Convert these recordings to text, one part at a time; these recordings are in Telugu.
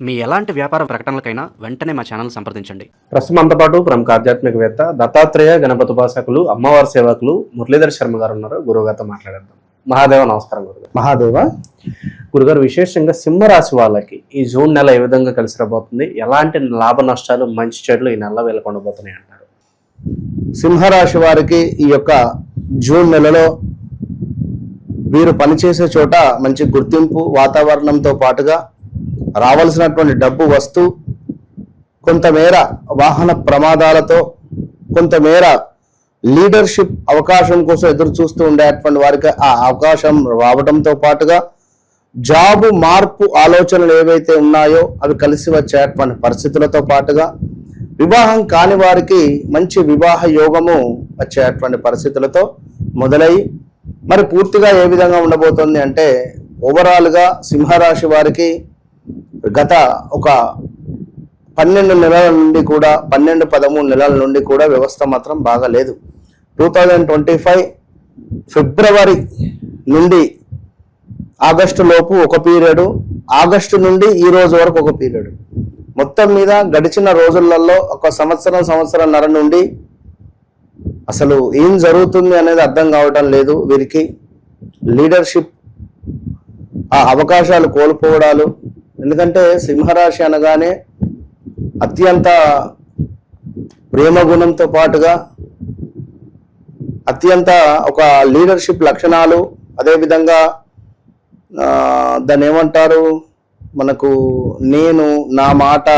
మీ ఎలాంటి వ్యాపార ప్రకటనలకైనా వెంటనే మా ఛానల్ సంప్రదించండి. ప్రస్తుతం మనతో పాటు ప్రముఖ ఆధ్యాత్మికవేత్త దత్తాత్రేయ గణపతి ఉపాసకులు అమ్మవారి సేవకులు మురళీధర్ శర్మ గారు ఉన్నారు. గురుగారితో మాట్లాడేద్దాం. మహాదేవ నమస్కారం గురుగారు. మహాదేవ. గురుగారు, విశేషంగా సింహరాశి వాళ్ళకి ఈ జూన్ నెల ఏ విధంగా కలిసి రాబోతుంది, ఎలాంటి లాభ నష్టాలు మంచి చెడులు ఈ నెలలో వెళ్ళకొండబోతున్నాయి అంటారు? సింహరాశి వారికి ఈ యొక్క జూన్ నెలలో వీరు పనిచేసే చోట మంచి గుర్తింపు, వాతావరణంతో పాటుగా రావాల్సినటువంటి డబ్బు వస్తూ, కొంతమేర వాహన ప్రమాదాలతో, కొంతమేర లీడర్షిప్ అవకాశం కోసం ఎదురు చూస్తూ ఉండేటువంటి వారికి ఆ అవకాశం రావడంతో పాటుగా జాబు మార్పు ఆలోచనలు ఏవైతే ఉన్నాయో అవి కలిసి వచ్చేటువంటి పరిస్థితులతో పాటుగా వివాహం కాని వారికి మంచి వివాహ యోగము వచ్చేటువంటి పరిస్థితులతో మొదలై మరి పూర్తిగా ఏ విధంగా ఉండబోతుంది అంటే, ఓవరాల్గా సింహరాశి వారికి గత ఒక 12 నెలల నుండి కూడా 12-13 నెలల నుండి కూడా వ్యవస్థ మాత్రం బాగాలేదు. 2025 ఫిబ్రవరి నుండి ఆగస్టు లోపు ఒక పీరియడ్, ఆగస్టు నుండి ఈ రోజు వరకు ఒక పీరియడ్, మొత్తం మీద గడిచిన రోజులలో ఒక సంవత్సరంన్నర నుండి అసలు ఏం జరుగుతుంది అనేది అర్థం కావటం లేదు. వీరికి లీడర్షిప్ ఆ అవకాశాలు కోల్పోవడాలు. ఎందుకంటే సింహరాశి అనగానే అత్యంత ప్రేమ గుణంతో పాటుగా అత్యంత ఒక లీడర్షిప్ లక్షణాలు, అదేవిధంగా దాన్ని ఏమంటారు, మనకు నా మాట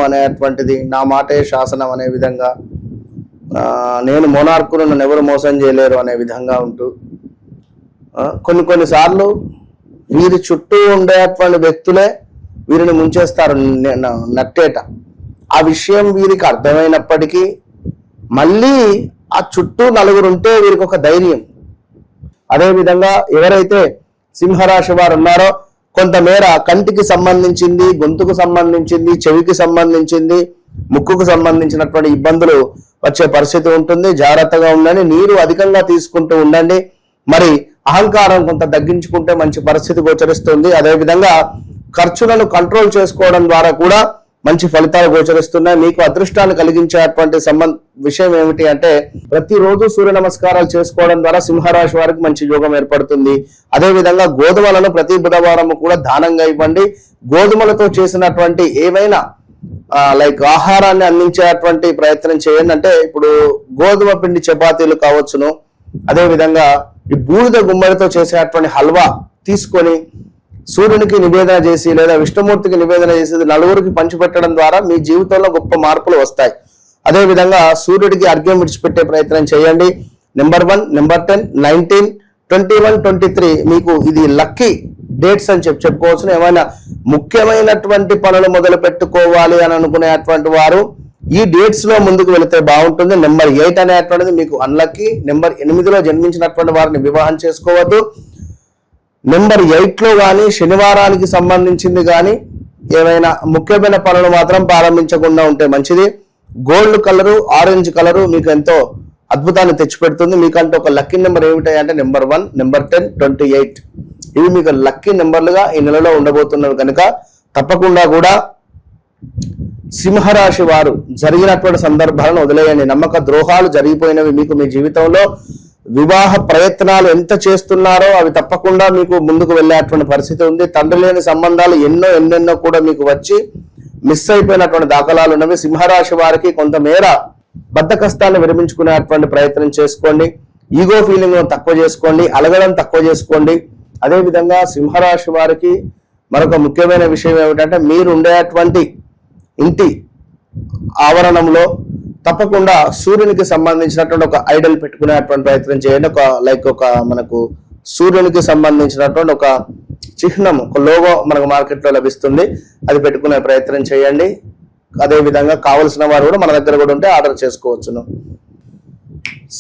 అనేటువంటిది, నా మాటే శాసనం అనే విధంగా, నేను మోనార్కును నన్ను ఎవరు మోసం చేయలేరు అనే విధంగా ఉంటూ, కొన్నిసార్లు వీరి చుట్టూ ఉండేటువంటి వ్యక్తులే వీరిని ముంచేస్తారు నట్టేట. ఆ విషయం వీరికి అర్థమైనప్పటికీ మళ్ళీ ఆ చుట్టూ నలుగురు ఉంటే వీరికి ఒక ధైర్యం. అదేవిధంగా ఎవరైతే సింహరాశి వారు ఉన్నారో కొంతమేర కంటికి సంబంధించింది, గొంతుకు సంబంధించింది, చెవికి సంబంధించింది, ముక్కుకు సంబంధించినటువంటి ఇబ్బందులు వచ్చే పరిస్థితి ఉంటుంది. జాగ్రత్తగా ఉండండి. నీరు అధికంగా తీసుకుంటూ ఉండండి. మరి అహంకారం కొంత తగ్గించుకుంటే మంచి పరిస్థితి గోచరిస్తుంది. అదేవిధంగా ఖర్చులను కంట్రోల్ చేసుకోవడం ద్వారా కూడా మంచి ఫలితాలు గోచరిస్తున్నాయి. మీకు అదృష్టాన్ని కలిగించేటువంటి విషయం ఏమిటి అంటే, ప్రతిరోజు సూర్య నమస్కారాలు చేసుకోవడం ద్వారా సింహరాశి వారికి మంచి యోగం ఏర్పడుతుంది. అదేవిధంగా గోధుమలను ప్రతి బుధవారం కూడా దానంగా ఇవ్వండి. గోధుమలతో చేసినటువంటి ఏవైనా లైక్ ఆహారాన్ని అందించేటువంటి ప్రయత్నం చేయండి. అంటే ఇప్పుడు గోధుమ పిండి చపాతీలు కావచ్చును, అదేవిధంగా ఈ బూడిద గుమ్మడితో చేసేటువంటి హల్వా తీసుకొని సూర్యునికి నివేదన చేసి లేదా విష్ణుమూర్తికి నివేదన చేసి నలుగురికి పంచిపెట్టడం ద్వారా మీ జీవితంలో గొప్ప మార్పులు వస్తాయి. అదేవిధంగా సూర్యుడికి అర్ఘ్యం విడిచిపెట్టే ప్రయత్నం చేయండి. నెంబర్ 1, నెంబర్ 10, 19, 21, 23 మీకు ఇది లక్కీ డేట్స్ అని చెప్పుకోవచ్చు. ఏమైనా ముఖ్యమైనటువంటి పనులు మొదలు పెట్టుకోవాలి అని అనుకునేటువంటి వారు ఈ డేట్స్ లో ముందుకు వెళితే బాగుంటుంది. నెంబర్ 8 అనేటువంటిది మీకు అన్లక్కీ. నెంబర్ 8లో జన్మించినటువంటి వారిని వివాహం చేసుకోవద్దు. నెంబర్ 8లో కానీ శనివారానికి సంబంధించింది కానీ ఏమైనా ముఖ్యమైన పనులు మాత్రం ప్రారంభించకుండా ఉంటే మంచిది. గోల్డ్ కలరు, ఆరెంజ్ కలరు మీకు ఎంతో అద్భుతాన్ని తెచ్చిపెడుతుంది. మీకంటే ఒక లక్కీ నెంబర్ ఏమిటంటే నెంబర్ 1, నెంబర్ 10, 28 ఇవి మీకు లక్కీ నెంబర్లుగా ఈ నెలలో ఉండబోతున్నవి కనుక తప్పకుండా కూడా సింహరాశి వారు జరిగినటువంటి సందర్భాలను వదిలేయండి. నమ్మక ద్రోహాలు జరిగిపోయినవి మీకు మీ జీవితంలో. వివాహ ప్రయత్నాలు ఎంత చేస్తున్నారో అవి తప్పకుండా మీకు ముందుకు వెళ్ళేటువంటి పరిస్థితి ఉంది. తండ్రి లేని సంబంధాలు ఎన్నెన్నో కూడా మీకు వచ్చి మిస్ అయిపోయినటువంటి దాఖలాలు ఉన్నవి. సింహరాశి వారికి కొంతమేర బద్ధకష్టాన్ని విరమించుకునేటువంటి ప్రయత్నం చేసుకోండి. ఈగో ఫీలింగ్ తక్కువ చేసుకోండి, అలగడం తక్కువ చేసుకోండి. అదేవిధంగా సింహరాశి వారికి మరొక ముఖ్యమైన విషయం ఏమిటంటే, మీరు ఉండేటువంటి ఇంటి ఆవరణంలో తప్పకుండా సూర్యునికి సంబంధించినటువంటి ఒక ఐడల్ పెట్టుకునేటువంటి ప్రయత్నం చేయండి. మనకు సూర్యునికి సంబంధించినటువంటి ఒక చిహ్నం, ఒక లోగో మనకు మార్కెట్లో లభిస్తుంది, అది పెట్టుకునే ప్రయత్నం చేయండి. అదేవిధంగా కావలసిన వారు కూడా మన దగ్గర కూడా ఉంటే ఆర్డర్ చేసుకోవచ్చును.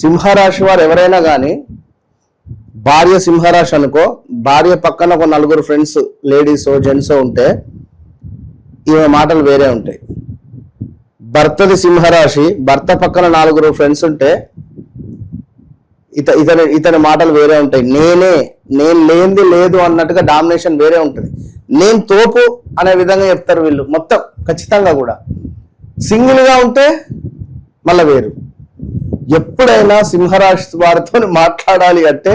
సింహరాశి వారు ఎవరైనా కానీ, భార్య సింహరాశి అనుకో, భార్య పక్కన ఒక 4 ఫ్రెండ్స్, లేడీస్ జెంట్స్ ఉంటే ఈమె మాటలు వేరే ఉంటాయి. భర్తది సింహరాశి, భర్త పక్కన 4 ఫ్రెండ్స్ ఉంటే ఇతని మాటలు వేరే ఉంటాయి. నేను లేనిది లేదు అన్నట్టుగా డామినేషన్ వేరే ఉంటుంది. నేను తోపు అనే విధంగా చెప్తారు వీళ్ళు మొత్తం ఖచ్చితంగా కూడా. సింగిల్గా ఉంటే మళ్ళీ వేరు. ఎప్పుడైనా సింహరాశి వారితో మాట్లాడాలి అంటే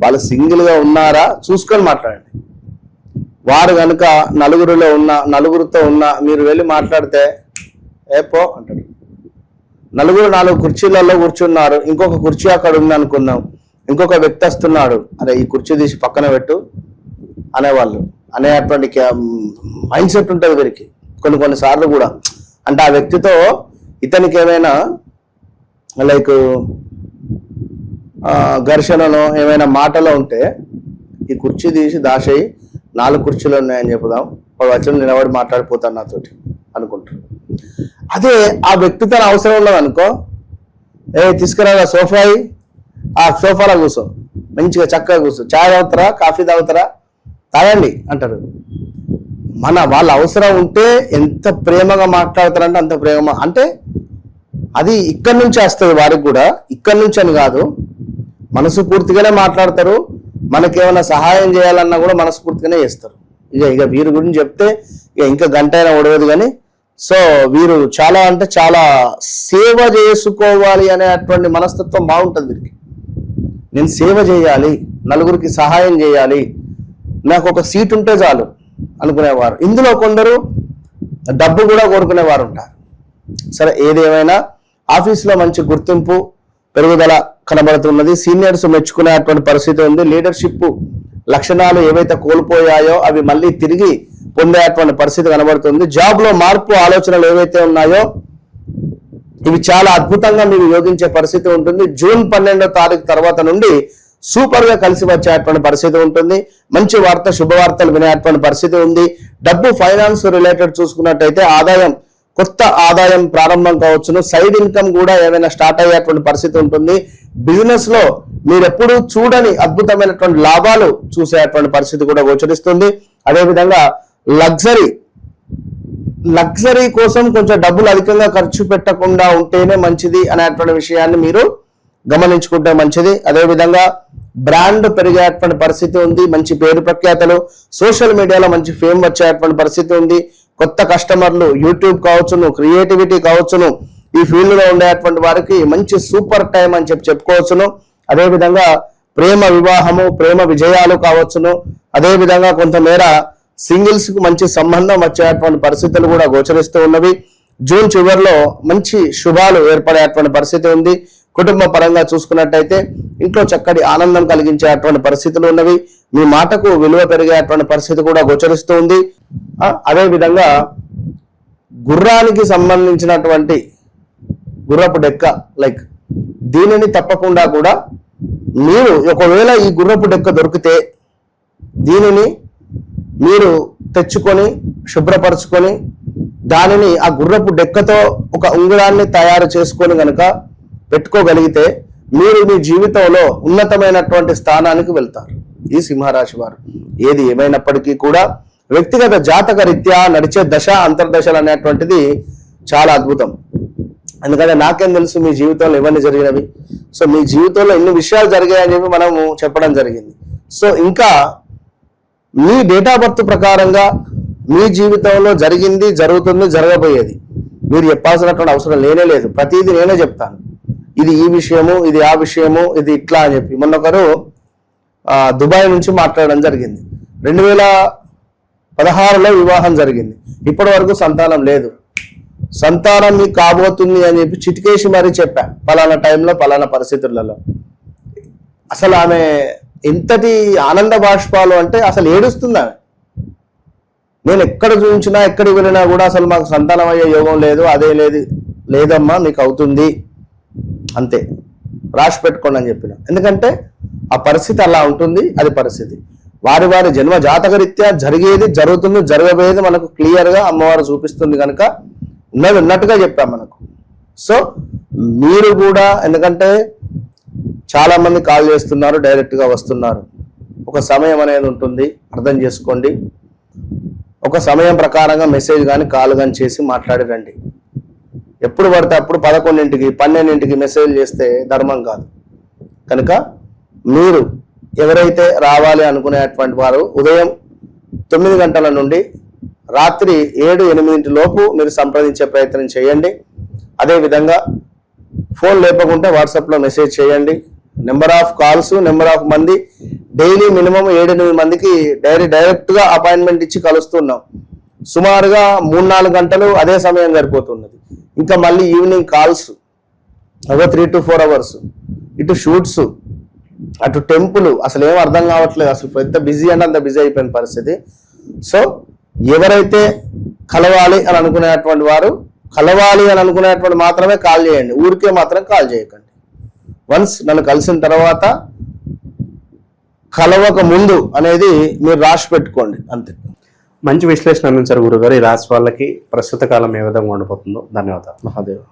వాళ్ళు సింగిల్గా ఉన్నారా చూసుకొని మాట్లాడండి. వారు కనుక నలుగురితో ఉన్న మీరు వెళ్ళి మాట్లాడితే ఏపో అంటాడు. నలుగురు 4 కుర్చీలలో కూర్చున్నారు, ఇంకొక కుర్చీ అక్కడ ఉంది అనుకుందాం, ఇంకొక వ్యక్తి వస్తున్నాడు, అరే ఈ కుర్చీ తీసి పక్కన పెట్టు అనేవాళ్ళు అనేటువంటి మైండ్ సెట్ ఉంటుంది వీరికి కొన్నిసార్లు కూడా. అంటే ఆ వ్యక్తితో ఇతనికి ఏమైనా లైక్ ఘర్షణలో ఏమైనా మాటలో ఉంటే ఈ కుర్చీ తీసి దాచేయి 4 కుర్చీలు ఉన్నాయని చెప్పుదాం, వాడు వచ్చి నిలబడి మాట్లాడిపోతాను నాతోటి అనుకుంటారు. అదే ఆ వ్యక్తి తన అవసరం ఉన్నది అనుకో, తీసుకురాగా సోఫా, ఆ సోఫాలో కూర్చో, మంచిగా చక్కగా కూర్చో, చాయ్ తాగుతారా కాఫీ తాగుతారా తాగండి అంటారు. వాళ్ళ అవసరం ఉంటే ఎంత ప్రేమగా మాట్లాడతారంటే అంత ప్రేమ. అంటే అది ఇక్కడి నుంచి వస్తుంది వారికి కూడా, ఇక్కడి నుంచి అని కాదు, మనసు పూర్తిగానే మాట్లాడతారు. మనకేమైనా సహాయం చేయాలన్నా కూడా మనస్ఫూర్తిగానే చేస్తారు. ఇక వీరి గురించి చెప్తే ఇంకా గంట అయినా ఒడవదు. కానీ సో వీరు చాలా అంటే చాలా సేవ చేసుకోవాలి అనేటువంటి మనస్తత్వం బాగుంటుంది వీరికి. నేను సేవ చేయాలి, నలుగురికి సహాయం చేయాలి, నాకు ఒక సీట్ ఉంటే చాలు అనుకునేవారు. ఇందులో కొందరు డబ్బు కూడా కోరుకునేవారు ఉంటారు. సరే ఏదేమైనా ఆఫీస్లో మంచి గుర్తింపు పెరుగుదల కనబడుతున్నది. సీనియర్స్ మెచ్చుకునేటువంటి పరిస్థితి ఉంది. లీడర్షిప్ లక్షణాలు ఏవైతే కోల్పోయాయో అవి మళ్ళీ తిరిగి పొందేటువంటి పరిస్థితి కనబడుతుంది. జాబ్ లో మార్పు ఆలోచనలు ఏవైతే ఉన్నాయో ఇవి చాలా అద్భుతంగా మీకు యోగించే పరిస్థితి ఉంటుంది. జూన్ 12వ తారీఖు తర్వాత నుండి సూపర్ గా కలిసి వచ్చేటువంటి పరిస్థితి ఉంటుంది. మంచి వార్త శుభవార్తలు వినేటువంటి పరిస్థితి ఉంది. డబ్బు ఫైనాన్స్ రిలేటెడ్ చూసుకున్నట్టయితే ఆదాయం, కొత్త ఆదాయం ప్రారంభం కావచ్చును. సైడ్ ఇన్కమ్ కూడా ఏమైనా స్టార్ట్ అయ్యేటువంటి పరిస్థితి ఉంటుంది. బిజినెస్ లో మీరు ఎప్పుడు చూడని అద్భుతమైనటువంటి లాభాలు చూసేటువంటి పరిస్థితి కూడా గోచరిస్తుంది. అదేవిధంగా లగ్జరీ కోసం కొంచెం డబ్బులు అధికంగా ఖర్చు పెట్టకుండా ఉంటేనే మంచిది అనేటువంటి విషయాన్ని మీరు గమనించుకుంటే మంచిది. అదేవిధంగా బ్రాండ్ పెరిగేటువంటి పరిస్థితి ఉంది. మంచి పేరు ప్రఖ్యాతలు, సోషల్ మీడియాలో మంచి ఫేమ్ వచ్చేటువంటి పరిస్థితి ఉంది. కొత్త కస్టమర్లు, యూట్యూబ్ కావచ్చును, క్రియేటివిటీ కావచ్చును, ఈ ఫీల్డ్ లో ఉండేటువంటి వారికి మంచి సూపర్ టైం అని చెప్పుకోవచ్చును. అదేవిధంగా ప్రేమ వివాహము, ప్రేమ విజయాలు కావచ్చును. అదేవిధంగా కొంతమేర సింగిల్స్ కు మంచి సంబంధం వచ్చేటువంటి పరిస్థితులు కూడా గోచరిస్తూ ఉన్నవి. జూన్ చివరిలో మంచి శుభాలు ఏర్పడేటువంటి పరిస్థితి ఉంది. కుటుంబ పరంగా చూసుకున్నట్టయితే ఇంట్లో చక్కటి ఆనందం కలిగించేటువంటి పరిస్థితులు ఉన్నవి. మీ మాటకు విలువ పెరిగేటువంటి పరిస్థితి కూడా గోచరిస్తూ ఉంది. అదేవిధంగా గుర్రానికి సంబంధించినటువంటి గుర్రపు డెక్క లైక్ దీనిని తప్పకుండా కూడా మీరు ఒకవేళ ఈ గుర్రపు డెక్క దొరికితే దీనిని మీరు తెచ్చుకొని శుభ్రపరచుకొని దానిని ఆ గుర్రపు డెక్కతో ఒక ఉంగరాన్ని తయారు చేసుకొని గనక పెట్టుకోగలిగితే మీరు మీ జీవితంలో ఉన్నతమైనటువంటి స్థానానికి వెళ్తారు ఈ సింహరాశి వారు. ఏది ఏమైనప్పటికీ కూడా వ్యక్తిగత జాతక రీత్యా నడిచే దశ అంతర్దశలు అనేటువంటిది చాలా అద్భుతం. ఎందుకంటే నాకేం తెలుసు మీ జీవితంలో ఇవన్నీ జరిగినవి. సో మీ జీవితంలో ఎన్ని విషయాలు జరిగాయని చెప్పి మనము చెప్పడం జరిగింది. సో ఇంకా మీ డేట్ ఆఫ్ బర్త్ ప్రకారంగా మీ జీవితంలో జరిగింది, జరుగుతుంది, జరగబోయేది మీరు చెప్పాల్సినటువంటి అవసరం లేనే లేదు. ప్రతిదీ నేనే చెప్తాను. ఇది ఈ విషయము, ఇది ఆ విషయము, ఇది ఇట్లా అని చెప్పి. మొన్న ఒకరు దుబాయ్ నుంచి మాట్లాడడం జరిగింది. 2016లో వివాహం జరిగింది. ఇప్పటి వరకు సంతానం లేదు. సంతానం మీకు కాబోతుంది అని చెప్పి చిటికేసి మరీ చెప్పా, పలానా టైంలో పలానా పరిస్థితులలో. అసలు ఆమె ఎంతటి ఆనంద బాష్పాలు అంటే అసలు ఏడుస్తుంది ఆమె. నేను ఎక్కడ చూపించినా ఎక్కడికి వెళ్ళినా కూడా అసలు మాకు సంతానం అయ్యే యోగం లేదు, అదే లేదమ్మా మీకు అవుతుంది అంతే, రాసి పెట్టుకోండి అని చెప్పిన. ఎందుకంటే ఆ పరిస్థితి అలా ఉంటుంది. అది పరిస్థితి వారి వారి జన్మ జాతక రీత్యా జరిగేది, జరుగుతుంది, జరగబోయేది మనకు క్లియర్గా అమ్మవారు చూపిస్తుంది కనుక ఉన్నది ఉన్నట్టుగా చెప్పాం మనకు. సో మీరు కూడా, ఎందుకంటే చాలా మంది కాల్ చేస్తున్నారు, డైరెక్ట్గా వస్తున్నారు. ఒక సమయం అనేది ఉంటుంది, అర్థం చేసుకోండి. ఒక సమయం ప్రకారంగా మెసేజ్ కానీ కాల్ కానీ చేసి మాట్లాడి రండి. ఎప్పుడు పడితే అప్పుడు 11ంటికి 12ంటికి మెసేజ్ చేస్తే ధర్మం కాదు. కనుక మీరు ఎవరైతే రావాలి అనుకునేటువంటి వారు ఉదయం 9 గంటల నుండి రాత్రి 7-8 లోపు మీరు సంప్రదించే ప్రయత్నం చేయండి. అదేవిధంగా ఫోన్ లేపకుంటే వాట్సాప్లో మెసేజ్ చేయండి. Number of calls, number of మంది డైలీ మినిమం 7-8 మందికి డైరెక్ట్గా అపాయింట్మెంట్ ఇచ్చి కలుస్తున్నాం. సుమారుగా 3-4 గంటలు అదే సమయం సరిపోతున్నది. ఇంకా మళ్ళీ ఈవినింగ్ కాల్స్ ఒక 3 to 4 అవర్స్, ఇటు షూట్స్, అటు టెంపుల్, అసలు ఏం అర్థం కావట్లేదు. అసలు ఎంత బిజీ అంటే అంత బిజీ అయిపోయిన పరిస్థితి. సో ఎవరైతే కలవాలి అని అనుకునేటువంటి వారు కలవాలి అని అనుకునేటువంటి మాత్రమే కాల్ చేయండి, ఊరికే మాత్రం కాల్ చేయకండి. వన్స్ నన్ను కలిసిన తర్వాత కలవక ముందు అనేది మీరు రాసి పెట్టుకోండి అంతే. మంచి విశ్లేషణ అందించారు గురుగారు. ఈ రాశి వాళ్ళకి ప్రస్తుత కాలం ఏ విధంగా ఉండబోతుందో. ధన్యవాదాలు. మహాదేవ్.